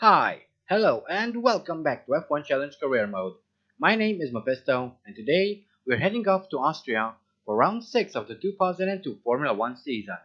Hi, hello, and welcome back to F1 Challenge Career Mode. My name is Mephisto, and today we're heading off to Austria for round 6 of the 2002 Formula 1 season.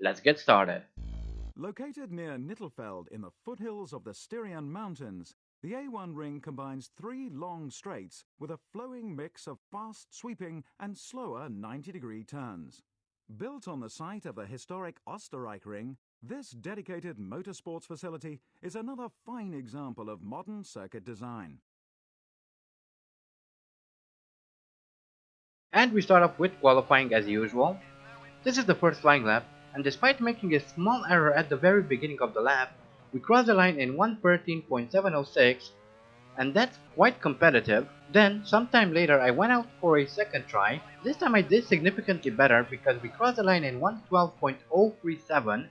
Let's get started. Located near Nittelfeld in the foothills of the Styrian Mountains, the A1 ring combines three long straights with a flowing mix of fast sweeping and slower 90-degree turns. Built on the site of the historic Österreich ring, this dedicated motorsports facility is another fine example of modern circuit design. And we start off with qualifying as usual. This is the first flying lap, and despite making a small error at the very beginning of the lap, we cross the line in 1:13.706, and that's quite competitive. Then, sometime later, I went out for a second try. This time I did significantly better because we crossed the line in 1:12.037,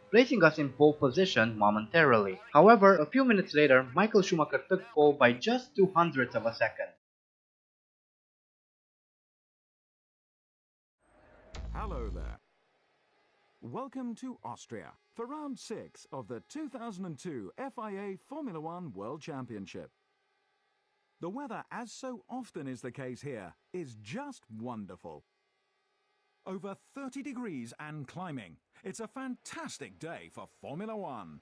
placing us in pole position momentarily. However, a few minutes later, Michael Schumacher took pole by just 200ths of a second. Hello there. Welcome to Austria for round 6 of the 2002 FIA Formula 1 World Championship. The weather, as so often is the case here, is just wonderful. Over 30 degrees and climbing. It's a fantastic day for Formula 1.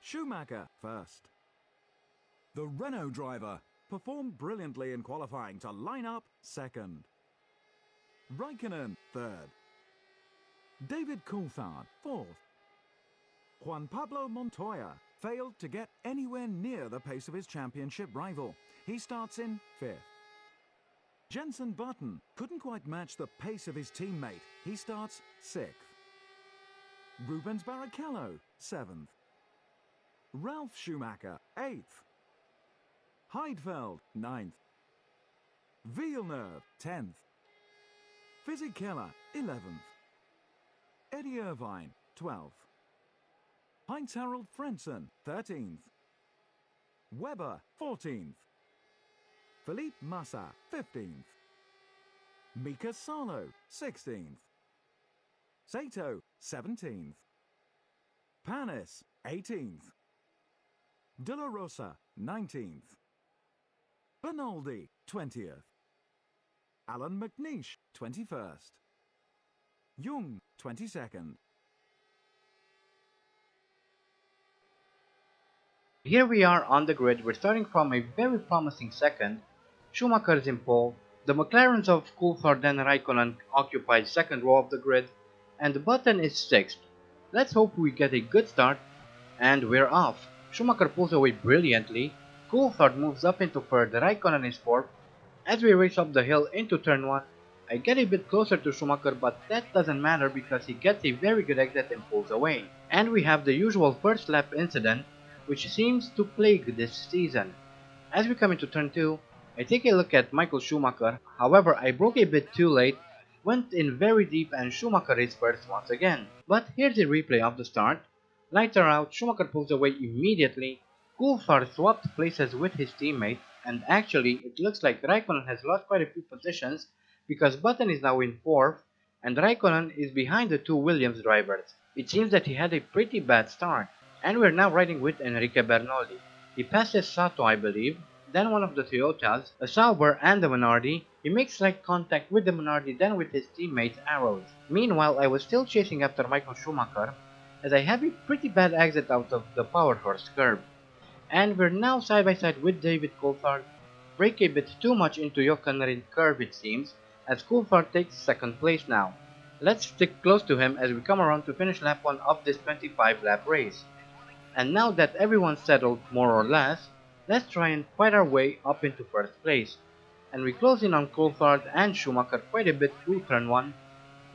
Schumacher first. The Renault driver performed brilliantly in qualifying to line up second. Raikkonen third. David Coulthard fourth. Juan Pablo Montoya failed to get anywhere near the pace of his championship rival. He starts in fifth. Jenson Button couldn't quite match the pace of his teammate. He starts sixth. Rubens Barrichello seventh. Ralf Schumacher eighth. Heidfeld ninth. Villeneuve 10th. Fisichella 11th. Eddie Irvine 12th. Heinz-Harald Frentzen 13th. Webber 14th. Felipe Massa 15th. Mika Salo 16th. Sato 17th. Panis 18th. De La Rosa 19th. Bernaldi 20th. Alan McNeish 21st. Jung 22nd. Here we are on the grid. We're starting from a very promising second. Schumacher is in pole. The McLarens of Coulthard and Raikkonen occupy second row of the grid, and Button is sixth. Let's hope we get a good start, and we're off. Schumacher pulls away brilliantly. Coulthard moves up into third. Raikkonen is fourth. As we race up the hill into turn 1, I get a bit closer to Schumacher, but that doesn't matter because he gets a very good exit and pulls away. And we have the usual first lap incident, which seems to plague this season. As we come into turn 2, I take a look at Michael Schumacher. However, I broke a bit too late, went in very deep, and Schumacher is first once again. But here's a replay of the start. Lights are out, Schumacher pulls away immediately. Coulthard swapped places with his teammate, and actually it looks like Raikkonen has lost quite a few positions because Button is now in 4th and Raikkonen is behind the two Williams drivers. It seems that he had a pretty bad start. And we're now riding with Enrique Bernoldi. He passes Sato, I believe, then one of the Toyotas, a Sauber and a Minardi. He makes slight contact with the Minardi, then with his teammate Arrows. Meanwhile, I was still chasing after Michael Schumacher, as I have a pretty bad exit out of the Power Horse curve. And we're now side by side with David Coulthard. Brake a bit too much into Jochen curve it seems, as Coulthard takes second place now. Let's stick close to him as we come around to finish lap 1 of this 25 lap race. And now that everyone's settled more or less, let's try and fight our way up into first place. And we close in on Coulthard and Schumacher quite a bit through turn 1.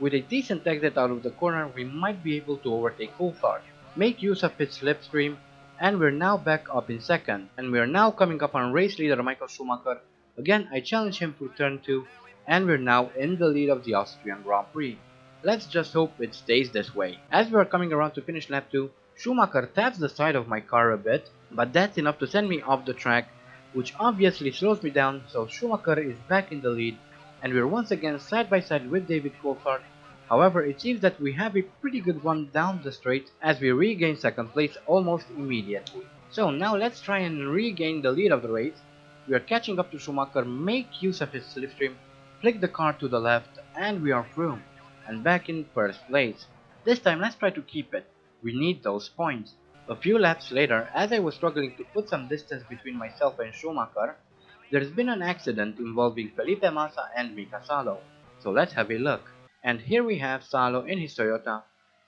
With a decent exit out of the corner, we might be able to overtake Coulthard, make use of his slipstream, and we're now back up in second. And we're now coming up on race leader Michael Schumacher. Again, I challenge him through turn 2, and we're now in the lead of the Austrian Grand Prix. Let's just hope it stays this way. As we are coming around to finish lap 2, Schumacher taps the side of my car a bit, but that's enough to send me off the track, which obviously slows me down, so Schumacher is back in the lead, and we're once again side by side with David Coulthard. However, it seems that we have a pretty good run down the straight as we regain second place almost immediately. So now let's try and regain the lead of the race. We are catching up to Schumacher, make use of his slipstream, flick the car to the left, and we are through, and back in first place. This time let's try to keep it. We need those points. A few laps later, as I was struggling to put some distance between myself and Schumacher, there's been an accident involving Felipe Massa and Mika Salo. So let's have a look. And here we have Salo in his Toyota.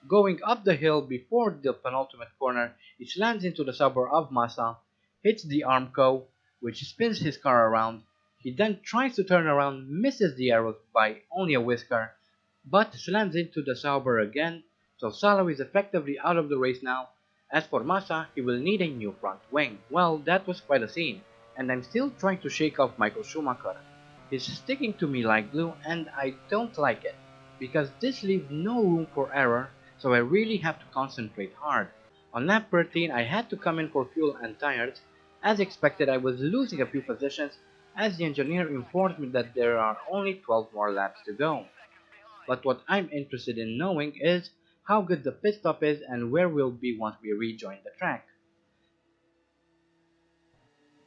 Going up the hill before the penultimate corner, it lands into the suburb of Massa, hits the Armco, which spins his car around. He then tries to turn around, misses the arrows by only a whisker, but slams into the Sauber again, so Salo is effectively out of the race now. As for Massa, he will need a new front wing. Well, that was quite a scene, and I'm still trying to shake off Michael Schumacher. He's sticking to me like glue and I don't like it, because this leaves no room for error, so I really have to concentrate hard. On lap 13 I had to come in for fuel and tires. As expected, I was losing a few positions as the engineer informed me that there are only 12 more laps to go. But what I'm interested in knowing is how good the pit stop is and where we'll be once we rejoin the track.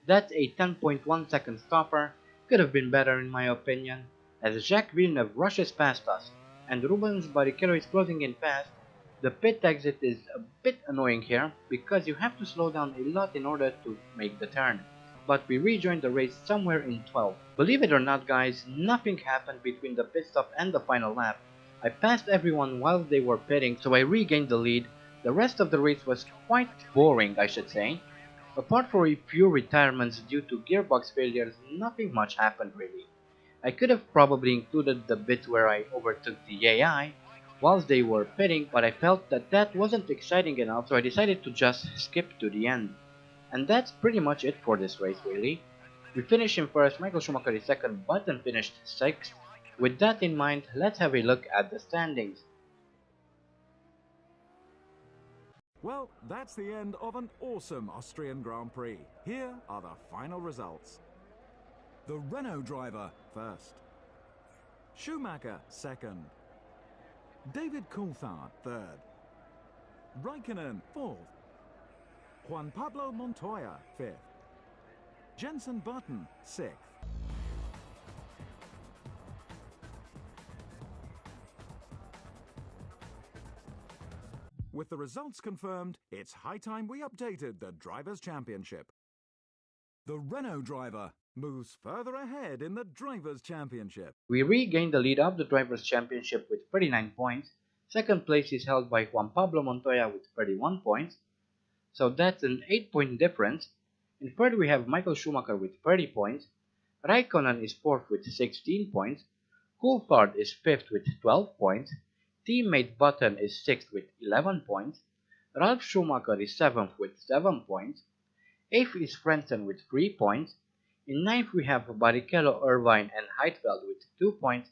That's a 10.1 second stopper, could have been better in my opinion, as Jacques Villeneuve rushes past us, and Rubens Barrichello is closing in fast. The pit exit is a bit annoying here, because you have to slow down a lot in order to make the turn, but we rejoined the race somewhere in 12. Believe it or not guys, nothing happened between the pit stop and the final lap. I passed everyone while they were pitting, so I regained the lead. The rest of the race was quite boring, I should say. Apart from a few retirements due to gearbox failures, nothing much happened really. I could have probably included the bit where I overtook the AI whilst they were pitting, but I felt that that wasn't exciting enough, so I decided to just skip to the end. And that's pretty much it for this race really. We finished in first, Michael Schumacher is second, Button finished sixth. With that in mind, let's have a look at the standings. Well, that's the end of an awesome Austrian Grand Prix. Here are the final results. The Renault driver first. Schumacher second. David Coulthard third. Raikkonen fourth. Juan Pablo Montoya fifth. Jenson Button sixth. With the results confirmed, it's high time we updated the Drivers' Championship. The Renault driver moves further ahead in the Drivers' Championship. We regained the lead of the Drivers' Championship with 39 points. Second place is held by Juan Pablo Montoya with 31 points, so that's an 8-point difference. In third we have Michael Schumacher with 30 points. Raikkonen is fourth with 16 points. Coulthard is fifth with 12 points. Teammate Button is 6th with 11 points, Ralf Schumacher is 7th with 7 points, 8th is Frentzen with 3 points, in 9th we have Barrichello, Irvine and Heidfeld with 2 points,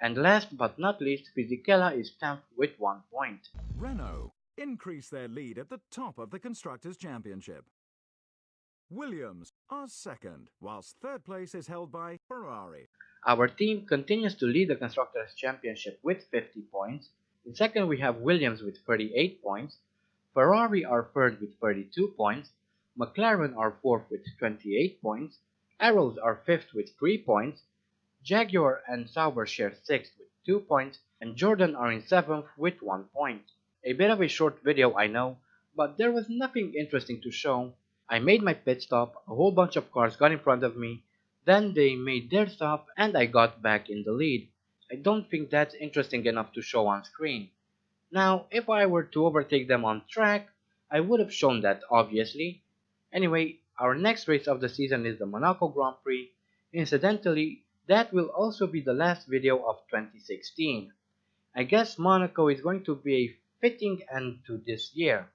and last but not least Fisichella is 10th with 1 point. Renault increase their lead at the top of the Constructors' Championship. Williams are second, whilst third place is held by Ferrari. Our team continues to lead the Constructors' Championship with 50 points. In second we have Williams with 38 points, Ferrari are third with 32 points, McLaren are fourth with 28 points, Arrows are fifth with 3 points, Jaguar and Sauber share 6th with 2 points, and Jordan are in 7th with 1 point. A bit of a short video I know, but there was nothing interesting to show. I made my pit stop, a whole bunch of cars got in front of me, then they made their stop and I got back in the lead. I don't think that's interesting enough to show on screen. Now, if I were to overtake them on track, I would have shown that obviously. Anyway, our next race of the season is the Monaco Grand Prix. Incidentally, that will also be the last video of 2016. I guess Monaco is going to be a fitting end to this year.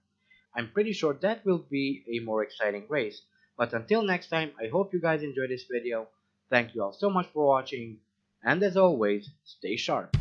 I'm pretty sure that will be a more exciting race. But until next time, I hope you guys enjoyed this video. Thank you all so much for watching, and as always, stay sharp.